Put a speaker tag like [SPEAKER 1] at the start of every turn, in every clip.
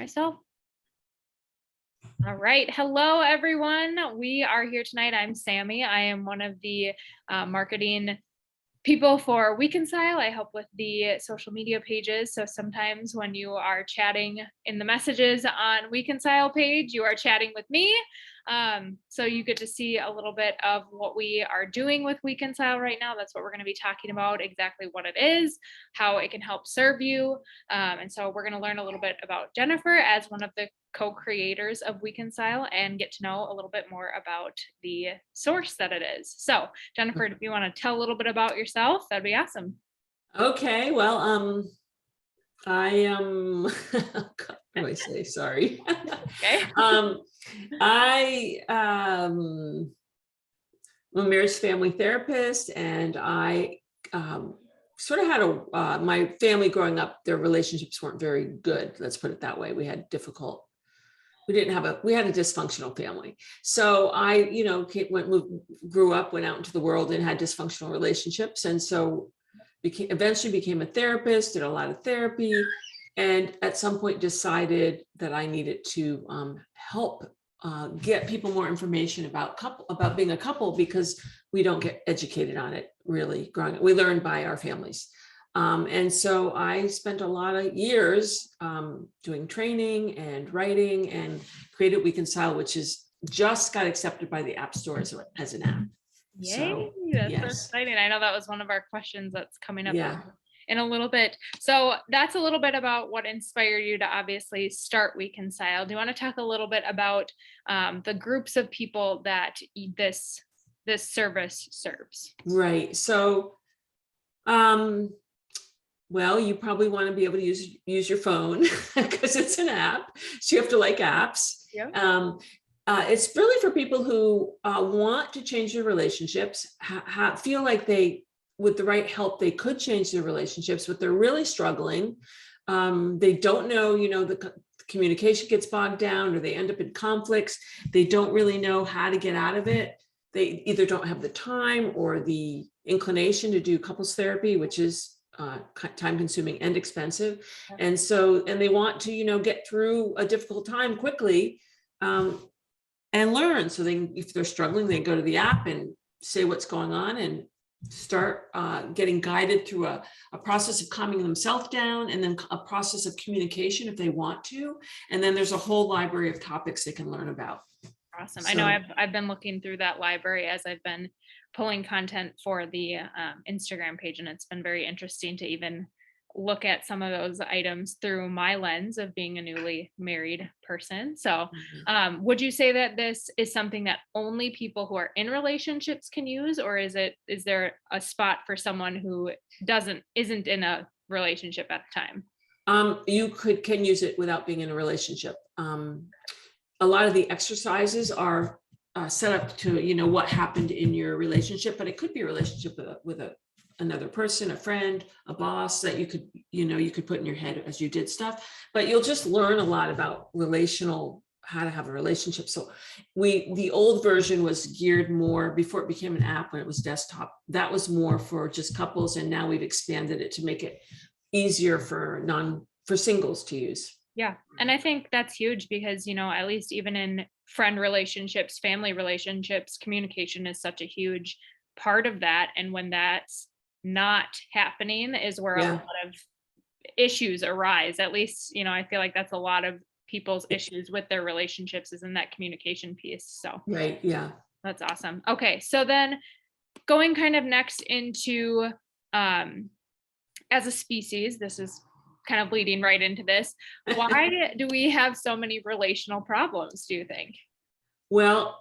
[SPEAKER 1] myself. All right. Hello, everyone. We are here tonight. I'm Sammy. I am one of the marketing people for WeConcile. I help with the social media pages. So sometimes when you are chatting in the messages on WeConcile page, you are chatting with me. So you get to see a little bit of what we are doing with WeConcile right now. That's what we're going to be talking about, exactly what it is, how it can help serve you. And so we're going to learn a little bit about Jennifer as one of the co-creators of WeConcile and get to know a little bit more about the source that it is. So Jennifer, if you want to tell a little bit about yourself, that'd be awesome.
[SPEAKER 2] Okay, well, I am, what do I say? Sorry.
[SPEAKER 1] Okay.
[SPEAKER 2] I'm a marriage family therapist, and I sort of had my family growing up, their relationships weren't very good. Let's put it that way. We had a dysfunctional family. So I, grew up, went out into the world and had dysfunctional relationships. And so eventually became a therapist, did a lot of therapy, and at some point decided that I needed to help get people more information about being a couple, because we don't get educated on it really growing up. We learn by our families. And so I spent a lot of years doing training and writing, and created Weconcile, which is just got accepted by the App Store as an app.
[SPEAKER 1] Yay,
[SPEAKER 2] So,
[SPEAKER 1] that's
[SPEAKER 2] yes.
[SPEAKER 1] so exciting. I know that was one of our questions that's coming up
[SPEAKER 2] Yeah.
[SPEAKER 1] in a little bit. So that's a little bit about what inspired you to obviously start Weconcile. Do you want to talk a little bit about the groups of people that this service serves?
[SPEAKER 2] Right. So, well, you probably want to be able to use your phone because it's an app. So you have to like apps.
[SPEAKER 1] Yeah.
[SPEAKER 2] It's really for people who want to change their relationships, feel like with the right help, they could change their relationships, but they're really struggling. They don't know, the communication gets bogged down, or they end up in conflicts. They don't really know how to get out of it. They either don't have the time or the inclination to do couples therapy, which is time consuming and expensive. And they want to, get through a difficult time quickly and learn. So if they're struggling, they go to the app and say what's going on and start getting guided through a process of calming themselves down, and then a process of communication if they want to. And then there's a whole library of topics they can learn about.
[SPEAKER 1] Awesome. I know I've been looking through that library as I've been pulling content for the Instagram page, and it's been very interesting to even look at some of those items through my lens of being a newly married person. So would you say that this is something that only people who are in relationships can use, or is there a spot for someone who isn't in a relationship at the time?
[SPEAKER 2] You can use it without being in a relationship. A lot of the exercises are set up to, what happened in your relationship, but it could be a relationship with another person, a friend, a boss that you could put in your head as you did stuff. But you'll just learn a lot about how to have a relationship. So the old version was geared more, before it became an app, when it was desktop, that was more for just couples. And now we've expanded it to make it easier for singles to use.
[SPEAKER 1] Yeah. And I think that's huge because, at least even in friend relationships, family relationships, communication is such a huge part of that. And when that's not happening is where a lot of issues arise. At least, I feel like that's a lot of people's issues with their relationships, is in that communication piece. So
[SPEAKER 2] right. Yeah.
[SPEAKER 1] That's awesome. Okay. So then going kind of next into, as a species, this is kind of leading right into this. Why do we have so many relational problems, do you think?
[SPEAKER 2] Well,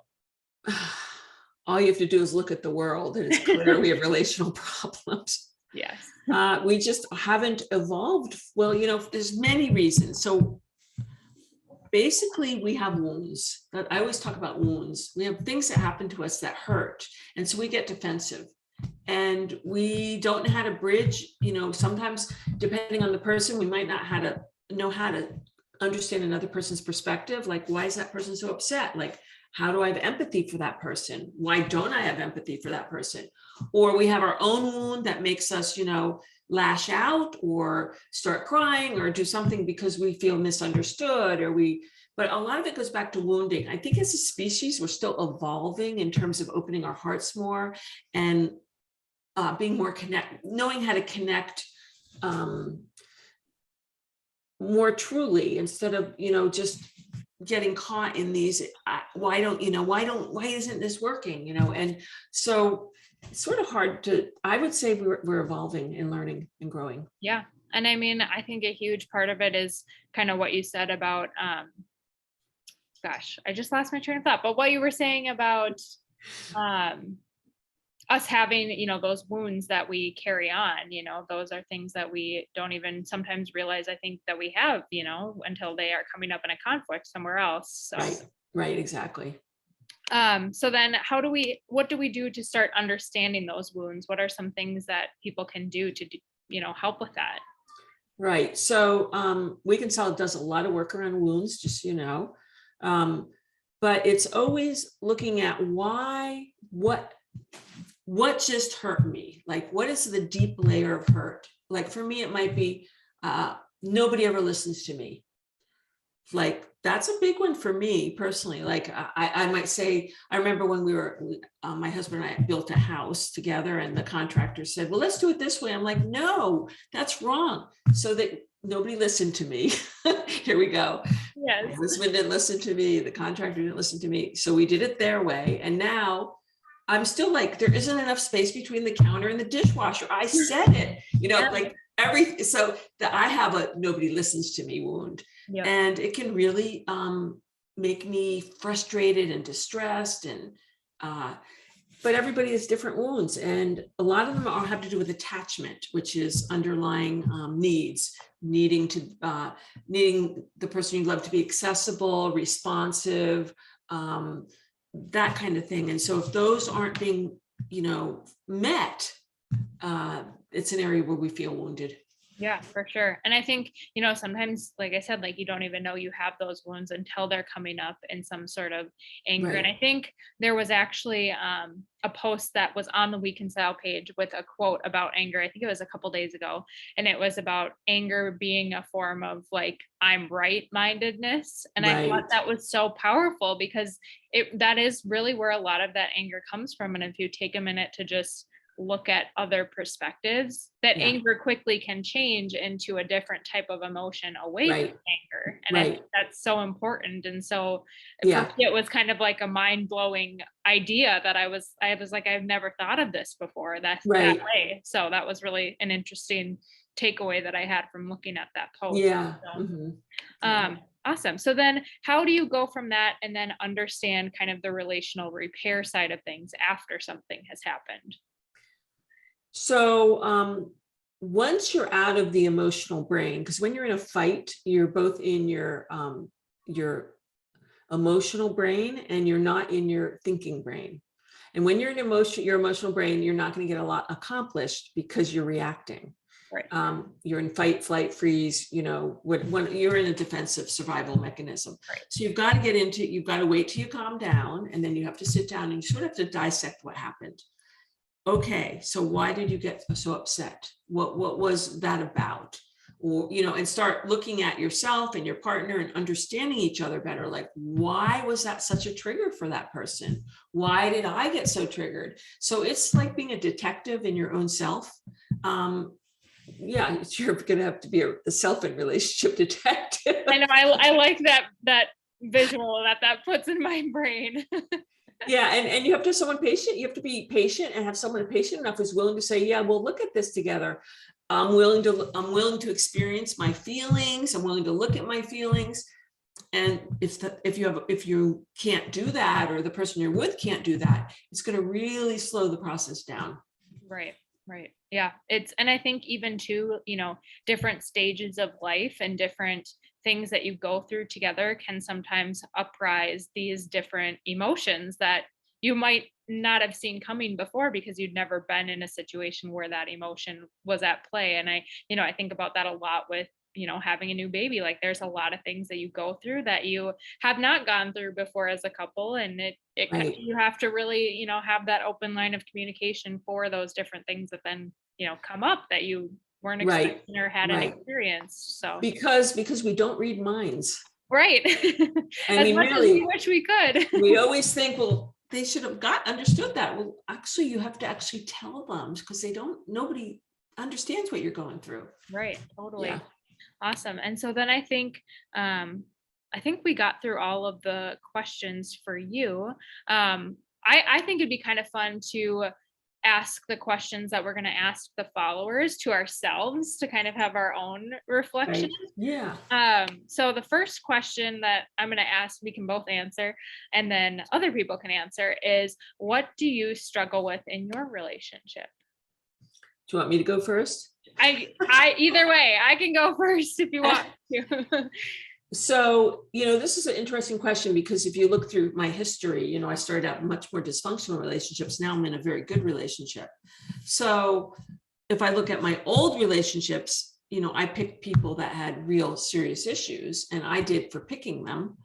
[SPEAKER 2] all you have to do is look at the world, and it's clear we have relational problems.
[SPEAKER 1] Yes.
[SPEAKER 2] We just haven't evolved. Well, there's many reasons. So basically we have wounds. I always talk about wounds. We have things that happen to us that hurt. And so we get defensive. And we don't know how to bridge, sometimes depending on the person, we might not know how to understand another person's perspective. Like, why is that person so upset? Like, how do I have empathy for that person? Why don't I have empathy for that person? Or we have our own wound that makes us, lash out or start crying or do something because we feel misunderstood but a lot of it goes back to wounding. I think as a species, we're still evolving in terms of opening our hearts more and being more knowing how to connect more truly instead of, just getting caught in these, why isn't this working? And so it's sort of hard I would say we're evolving and learning and growing.
[SPEAKER 1] Yeah. And I mean, I think a huge part of it is kind of what you said about, gosh, I just lost my train of thought, but what you were saying about, us having, those wounds that we carry on, those are things that we don't even sometimes realize, I think, that we have, until they are coming up in a conflict somewhere else. So.
[SPEAKER 2] Right, exactly.
[SPEAKER 1] So then what do we do to start understanding those wounds? What are some things that people can do to, help with that?
[SPEAKER 2] Right. So WeConcile does a lot of work around wounds, just but it's always looking at what just hurt me? Like, what is the deep layer of hurt? Like, for me, it might be nobody ever listens to me. Like, that's a big one for me personally. Like, I might say, I remember when my husband and I built a house together and the contractor said, well, let's do it this way. I'm like, no, that's wrong. So that nobody listened to me. Here we go.
[SPEAKER 1] Yes.
[SPEAKER 2] My husband didn't listen to me. The contractor didn't listen to me. So we did it their way. And now I'm still like, there isn't enough space between the counter and the dishwasher. I said it, like so that I have a nobody listens to me wound. Yep. And it can really make me frustrated and distressed. And but everybody has different wounds, and a lot of them all have to do with attachment, which is underlying needs, needing the person you love to be accessible, responsive, that kind of thing. And so if those aren't being, met, it's an area where we feel wounded.
[SPEAKER 1] Yeah, for sure. And I think, sometimes, like I said, like you don't even know you have those wounds until they're coming up in some sort of anger. Right. And I think there was actually a post that was on the WeConcile page with a quote about anger. I think it was a couple days ago. And it was about anger being a form of like, I'm right mindedness. And right. I thought that was so powerful because that is really where a lot of that anger comes from. And if you take a minute to just look at other perspectives, that anger quickly can change into a different type of emotion away from anger. And I think that's so important. And so for me, it was kind of like a mind-blowing idea that I was like, I've never thought of this before that way. So that was really an interesting takeaway that I had from looking at that post.
[SPEAKER 2] Yeah.
[SPEAKER 1] So,
[SPEAKER 2] Mm-hmm.
[SPEAKER 1] Awesome. So then how do you go from that and then understand kind of the relational repair side of things after something has happened?
[SPEAKER 2] So once you're out of the emotional brain, because when you're in a fight, you're both in your emotional brain and you're not in your thinking brain. And when you're in your emotional brain, you're not going to get a lot accomplished because you're reacting. Right. You're in fight, flight, freeze, when you're in a defensive survival mechanism. Right. So you've got to wait till you calm down, and then you have to sit down and you sort of have to dissect what happened. Okay, so why did you get so upset? What was that about? Or, and start looking at yourself and your partner and understanding each other better. Like, why was that such a trigger for that person? Why did I get so triggered? So it's like being a detective in your own self. You're going to have to be a self and relationship detective.
[SPEAKER 1] I know. I like that visual that puts in my brain.
[SPEAKER 2] Yeah. And you have to have someone patient. You have to be patient and have someone patient enough who's willing to say, yeah, we'll look at this together. I'm willing to experience my feelings. I'm willing to look at my feelings. And if you can't do that, or the person you're with can't do that, it's going to really slow the process down.
[SPEAKER 1] Right. Yeah. And I think even too, different stages of life and different things that you go through together can sometimes uprise these different emotions that you might not have seen coming before because you'd never been in a situation where that emotion was at play. And I think about that a lot with, having a new baby. Like, there's a lot of things that you go through that you have not gone through before as a couple. And you have to really, have that open line of communication for those different things that then, come up that you weren't
[SPEAKER 2] Right,
[SPEAKER 1] expecting or hadn't
[SPEAKER 2] right.
[SPEAKER 1] experienced. So
[SPEAKER 2] Because we don't read minds.
[SPEAKER 1] right.
[SPEAKER 2] I
[SPEAKER 1] As
[SPEAKER 2] mean,
[SPEAKER 1] much as we
[SPEAKER 2] really,
[SPEAKER 1] wish we could.
[SPEAKER 2] we always think, well, they should have understood that. Well, actually, you have to actually tell them because nobody understands what you're going through.
[SPEAKER 1] Right, totally.
[SPEAKER 2] Yeah.
[SPEAKER 1] Awesome. And so then I think we got through all of the questions for you. I think it'd be kind of fun to ask the questions that we're going to ask the followers to ourselves to kind of have our own reflection.
[SPEAKER 2] Right. Yeah.
[SPEAKER 1] So the first question that I'm going to ask, we can both answer, and then other people can answer, is what do you struggle with in your relationship?
[SPEAKER 2] Do you want me to go first?
[SPEAKER 1] I either way, I can go first if you want to.
[SPEAKER 2] So, this is an interesting question because if you look through my history, I started out much more dysfunctional relationships. Now I'm in a very good relationship. So if I look at my old relationships, I picked people that had real serious issues, and I did for picking them.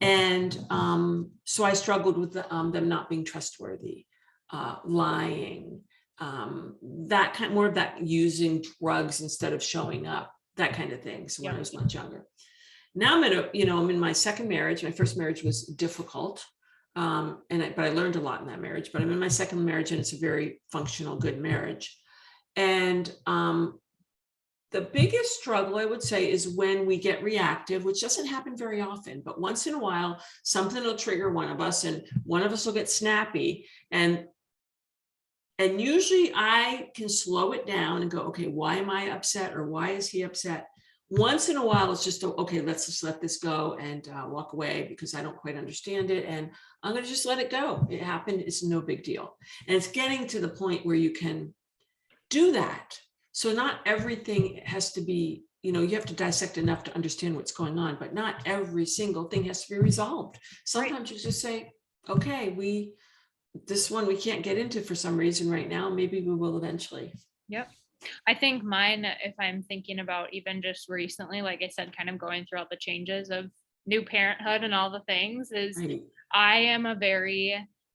[SPEAKER 2] And so I struggled with them not being trustworthy, lying, that kind, more of that, using drugs instead of showing up, that kind of thing. So when I was much younger. Now I'm in my second marriage. My first marriage was difficult. But I learned a lot in that marriage, but I'm in my second marriage and it's a very functional, good marriage. And the biggest struggle, I would say, is when we get reactive, which doesn't happen very often, but once in a while, something will trigger one of us and one of us will get snappy. And usually I can slow it down and go, okay, why am I upset? Or why is he upset? Once in a while, it's just, okay, let's just let this go and walk away because I don't quite understand it. And I'm going to just let it go. It happened. It's no big deal. And it's getting to the point where you can do that. So not everything has to be, you have to dissect enough to understand what's going on, but not every single thing has to be resolved. Sometimes you just say, okay, this one we can't get into for some reason right now. Maybe we will eventually.
[SPEAKER 1] Yep. I think mine, if I'm thinking about even just recently, like I said, kind of going through all the changes of new parenthood and all the things, is
[SPEAKER 2] Right.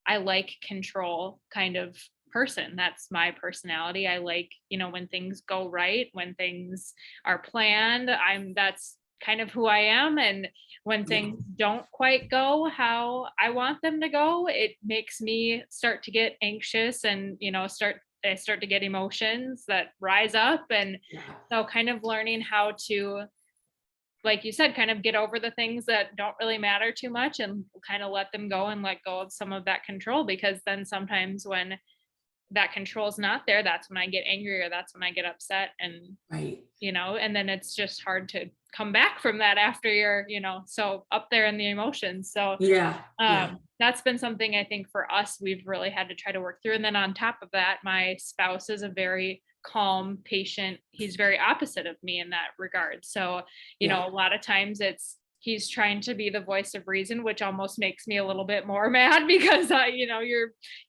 [SPEAKER 1] I like control kind of person. That's my personality. I like, when things go right, when things are planned, that's kind of who I am. And when things don't quite go how I want them to go, it makes me start to get anxious and, I start to get emotions that rise up. And so kind of learning how to, like you said, kind of get over the things that don't really matter too much and kind of let them go and let go of some of that control, because then sometimes when that control is not there, that's when I get angry or that's when I get upset. And and then it's just hard to come back from that after you're so up there in the emotions. So that's been something I think for us we've really had to try to work through. And then on top of that, my spouse is a very calm, patient, he's very opposite of me in that regard. So a lot of times he's trying to be the voice of reason, which almost makes me a little bit more mad because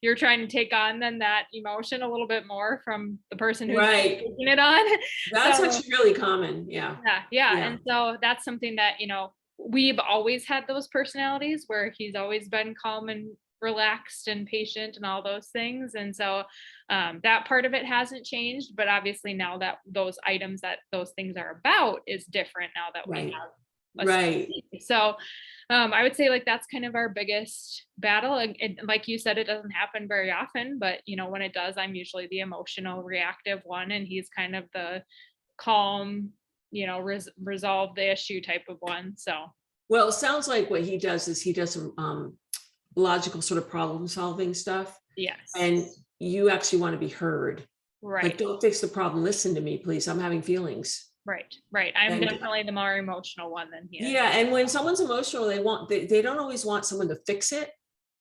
[SPEAKER 1] you're trying to take on then that emotion a little bit more from the person who's taking it on.
[SPEAKER 2] That's actually really common. Yeah.
[SPEAKER 1] And so that's something that we've always had those personalities where he's always been calm and relaxed and patient and all those things. And so that part of it hasn't changed, but obviously now that those items that those things are about is different now that we have. So I would say like that's kind of our biggest battle. And like you said, it doesn't happen very often, but when it does, I'm usually the emotional reactive one and he's kind of the calm, resolve the issue type of one. So
[SPEAKER 2] well, it sounds like what he does is he does some logical sort of problem solving stuff.
[SPEAKER 1] Yes.
[SPEAKER 2] And you actually want to be heard.
[SPEAKER 1] Right.
[SPEAKER 2] Like, don't fix the problem. Listen to me, please. I'm having feelings.
[SPEAKER 1] Right. I'm definitely the more emotional one than he is.
[SPEAKER 2] Yeah. And when someone's emotional, they don't always want someone to fix it.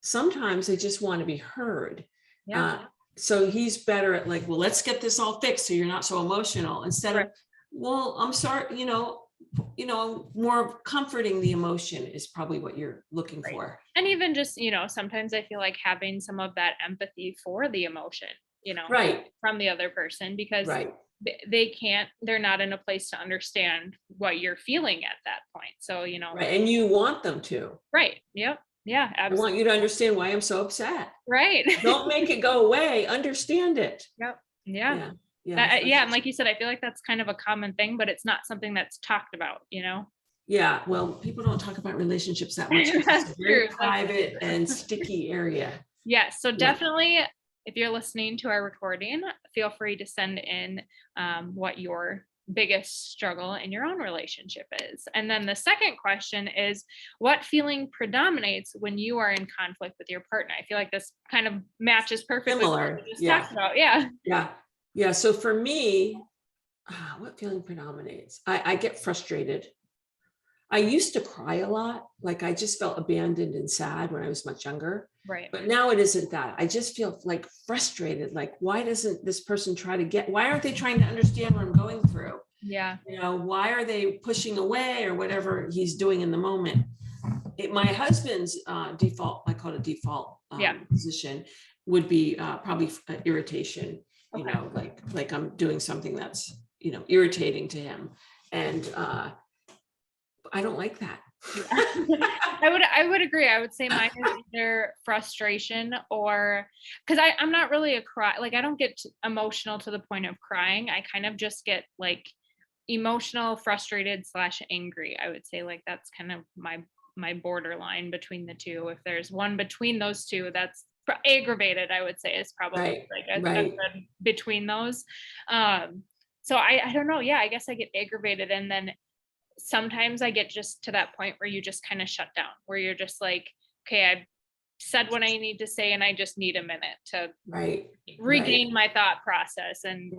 [SPEAKER 2] Sometimes they just want to be heard. Yeah. So he's better at like, well, let's get this all fixed so you're not so emotional, instead of, well, I'm sorry, more comforting the emotion is probably what you're looking for.
[SPEAKER 1] And even just, sometimes I feel like having some of that empathy for the emotion, from the other person, because they're not in a place to understand what you're feeling at that point. So,
[SPEAKER 2] and you want them to.
[SPEAKER 1] Right. Yep. Yeah. Absolutely.
[SPEAKER 2] I want you to understand why I'm so upset.
[SPEAKER 1] Right.
[SPEAKER 2] Don't make it go away. Understand it.
[SPEAKER 1] Yep. Yeah. Yeah, and like you said, I feel like that's kind of a common thing, but it's not something that's talked about,
[SPEAKER 2] Yeah, well, people don't talk about relationships that much. It's
[SPEAKER 1] That's
[SPEAKER 2] a very
[SPEAKER 1] true.
[SPEAKER 2] private and sticky area.
[SPEAKER 1] Yes, so
[SPEAKER 2] Yeah.
[SPEAKER 1] definitely, if you're listening to our recording, feel free to send in what your biggest struggle in your own relationship is. And then the second question is, what feeling predominates when you are in conflict with your partner? I feel like this kind of matches perfectly with what
[SPEAKER 2] Similar.
[SPEAKER 1] we just
[SPEAKER 2] Yeah.
[SPEAKER 1] talked about. Yeah.
[SPEAKER 2] Yeah. So for me, what feeling predominates? I get frustrated. I used to cry a lot. Like I just felt abandoned and sad when I was much younger.
[SPEAKER 1] Right.
[SPEAKER 2] But now it isn't that. I just feel like frustrated. Like, why doesn't this person why aren't they trying to understand what I'm going through?
[SPEAKER 1] Yeah.
[SPEAKER 2] Why are they pushing away or whatever he's doing in the moment? My husband's default, I call it a default position, would be probably irritation, like I'm doing something that's, irritating to him. And I don't like that.
[SPEAKER 1] I would agree. I would say mine is either frustration or because I'm not really a cry, like I don't get emotional to the point of crying. I kind of just get like emotional, frustrated / angry. I would say like that's kind of my borderline between the two. If there's one between those two, that's aggravated, I would say is probably a good between those. So I don't know. Yeah, I guess I get aggravated, and then sometimes I get just to that point where you just kind of shut down, where you're just like, okay, I've said what I need to say and I just need a minute to regain my thought process and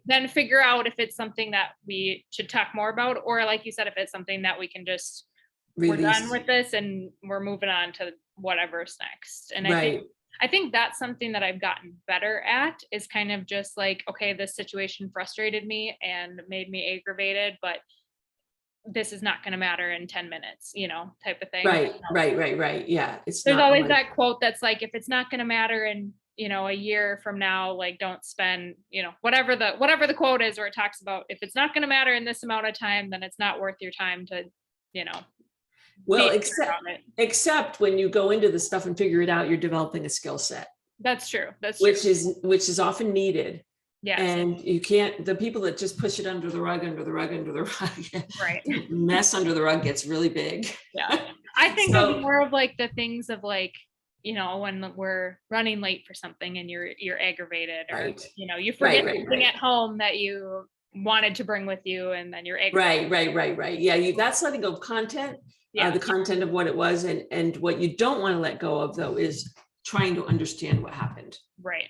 [SPEAKER 1] then figure out if it's something that we should talk more about, or like you said, if it's something that we can just we're done with this and we're moving on to whatever's next. And I think that's something that I've gotten better at, is kind of just like, okay, this situation frustrated me and made me aggravated, but this is not going to matter in 10 minutes, type of thing.
[SPEAKER 2] Right. Yeah.
[SPEAKER 1] There's always that quote that's like, if it's not going to matter in, a year from now, like don't spend, whatever the quote is, where it talks about if it's not going to matter in this amount of time, then it's not worth your time to,
[SPEAKER 2] well, except when you go into the stuff and figure it out, you're developing a skill set.
[SPEAKER 1] That's true.
[SPEAKER 2] Which is often needed.
[SPEAKER 1] Yes.
[SPEAKER 2] And you can't, the people that just push it under the rug, mess under the rug gets really big.
[SPEAKER 1] Yeah. I think of more of like the things of like, when we're running late for something and you're aggravated, or, you forget something at home that you wanted to bring with you, and then you're aggravated.
[SPEAKER 2] Right. Yeah. That's letting go of content, the content of what it was. And what you don't want to let go of though, is trying to understand what happened.
[SPEAKER 1] Right.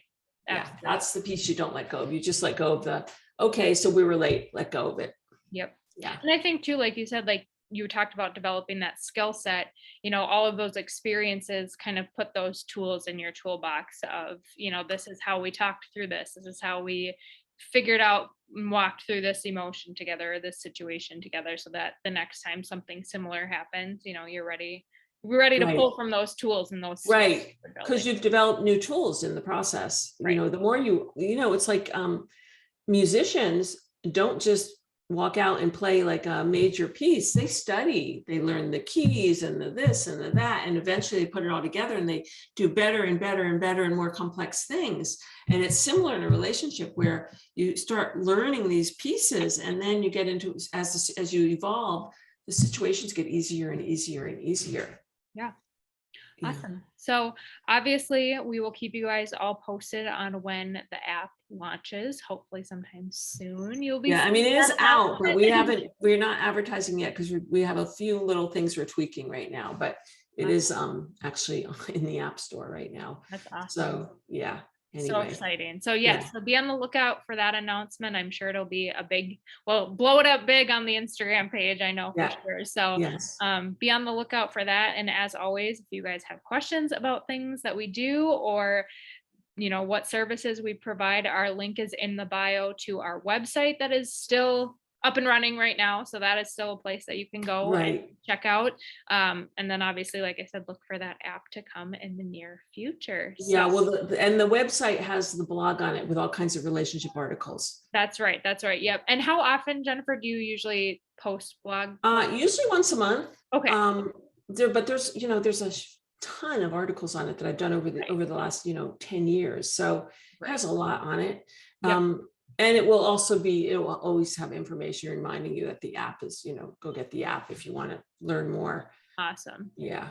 [SPEAKER 2] Absolutely. Yeah, that's the piece you don't let go of. You just let go of okay, so we were late, let go of it.
[SPEAKER 1] Yep. Yeah. And I think too, like you said, like you talked about developing that skill set, all of those experiences kind of put those tools in your toolbox of, this is how we talked through this. This is how we figured out and walked through this emotion together, or this situation together, so that the next time something similar happens, you're ready. We're ready to pull from those tools and those
[SPEAKER 2] because you've developed new tools in the process. The more it's like musicians don't just walk out and play like a major piece. They study, they learn the keys and the this and the that, and eventually they put it all together and they do better and better and better and more complex things. And it's similar in a relationship, where you start learning these pieces, and then you get into, as you evolve, the situations get easier and easier and easier.
[SPEAKER 1] Yeah. Awesome. So obviously we will keep you guys all posted on when the app launches, hopefully sometime soon. You'll be
[SPEAKER 2] it is out, but we're not advertising yet, because we have a few little things we're tweaking right now, but it is actually in the App Store right now.
[SPEAKER 1] That's awesome.
[SPEAKER 2] So yeah. Anyway.
[SPEAKER 1] So exciting. So yes, so be on the lookout for that announcement. I'm sure it'll be blow it up big on the Instagram page, I know for sure. So be on the lookout for that. And as always, if you guys have questions about things that we do, or what services we provide, our link is in the bio to our website that is still up and running right now. So that is still a place that you can go and check out. And then obviously, like I said, look for that app to come in the near future. So,
[SPEAKER 2] and the website has the blog on it with all kinds of relationship articles.
[SPEAKER 1] That's right. Yep. And how often, Jennifer, do you usually post blog?
[SPEAKER 2] Usually once a month.
[SPEAKER 1] Okay.
[SPEAKER 2] There's a ton of articles on it that I've done over the last 10 years. So it has a lot on it. And it will also be, it will always have information reminding you that the app is, go get the app if you want to learn more.
[SPEAKER 1] Awesome.
[SPEAKER 2] Yeah.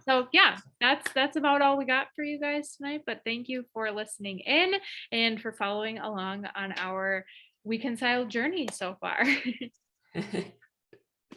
[SPEAKER 1] So yeah, that's about all we got for you guys tonight. But thank you for listening in and for following along on our Weconcile journey so far.